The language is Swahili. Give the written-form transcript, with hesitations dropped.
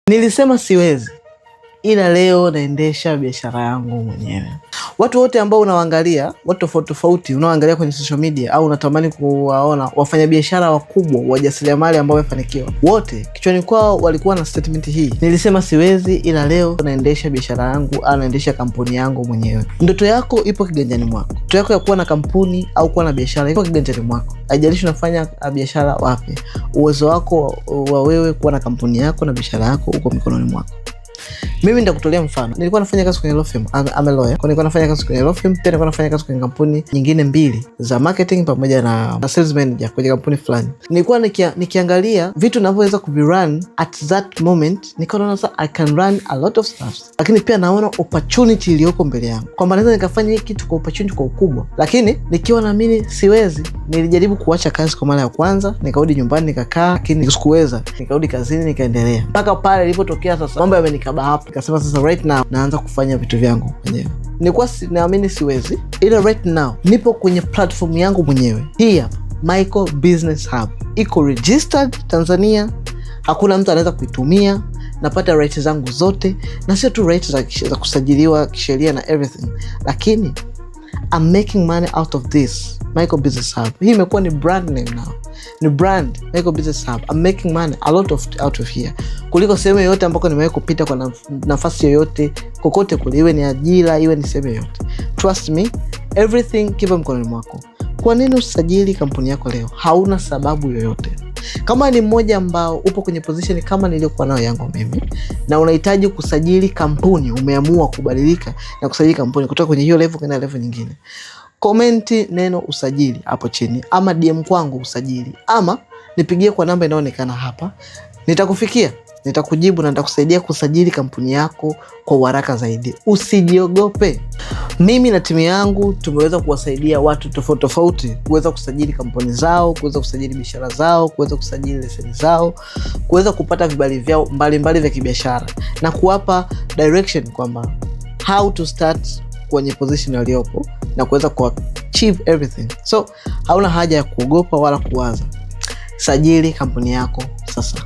Nilisema siwezi, ila leo naendesha biashara yangu mwenyewe. Watu wote ambao unawaangalia, watu tofauti tofauti unaoangalia kwenye social media au unatamani kuwaona wafanyabiashara wakubwa, wajasiriamali ambao wamefanikiwa, wote kichwani kwao walikuwa na statement hii: nilisema siwezi, ila leo naendesha biashara yangu au naendesha kampuni yangu mwenyewe. Ndoto yako ipo kiganjani mwako. Ndoto yako ya kuwa na kampuni au kuwa na biashara ipo kiganjani mwako. Haijalishi unafanya biashara wapi. Uwezo wako wa wewe kuwa na kampuni yako na biashara yako uko mikononi mwako. Mimi nitakutolea mfano. Nilikuwa nafanya kazi kwenye law firm, I'm a lawyer. Nilikuwa nafanya kazi kwenye law firm, pia nilikuwa nafanya kazi kwenye kampuni nyingine mbili za marketing pamoja na sales manager kwenye kampuni fulani. Nilikuwa nikiangalia vitu ninavyoweza kuvirun at that moment, nikaona sasa I can run a lot of stuff. Lakini pia naona opportunity iliyoko mbele yangu, kwamba naweza nikafanya hiki kitu kwa opportunity kwa ukubwa. Lakini nikiwa naamini siwezi, nilijaribu kuacha kazi kwa mara ya kwanza, nikarudi nyumbani nikakaa, lakini sikuweza. Nikarudi kazini nikaendelea. Mpaka pale ilipotokea sasa mambo yamenikaba hapo. Nikasema sasa right now naanza kufanya vitu vyangu mwenyewe. Nilikuwa naamini siwezi, ila right now nipo kwenye platform yangu mwenyewe. Hii hapa Michael Business Hub. Iko registered Tanzania. Hakuna mtu anaweza kuitumia. Napata rights zangu zote, na sio tu rights za kusajiliwa kisheria na everything, lakini I'm making money out of this Michael Business Hub. Hii imekuwa ni brand name now. Ni brand Michael Business Hub. I'm making money a lot out of here, kuliko sehemu yoyote ambako nimewahi kupita kwa nafasi yoyote kokote kule, iwe ni ajira, iwe ni sehemu yoyote. Trust me, everything kipo mkononi mwako. Kwa nini usajili kampuni yako leo? Hauna sababu yoyote. Kama ni mmoja ambao upo kwenye position kama niliyokuwa nayo yangu mimi, na unahitaji kusajili kampuni, umeamua kubadilika na kusajili kampuni kutoka kwenye hiyo level kwenda level nyingine, komenti neno usajili hapo chini, ama DM kwangu usajili, ama nipigie kwa namba inayoonekana hapa. Nitakufikia, nitakujibu na nitakusaidia kusajili kampuni yako kwa haraka zaidi. Usijiogope. Mimi na timu yangu tumeweza kuwasaidia watu tofauti tofauti kuweza kusajili kampuni zao, kuweza kusajili biashara zao, kuweza kusajili leseni zao, kuweza kupata vibali vyao mbalimbali vya kibiashara, na kuwapa direction kwamba how to start kwenye position waliopo na kuweza kuachieve everything. So hauna haja ya kuogopa wala kuwaza. Sajili kampuni yako sasa.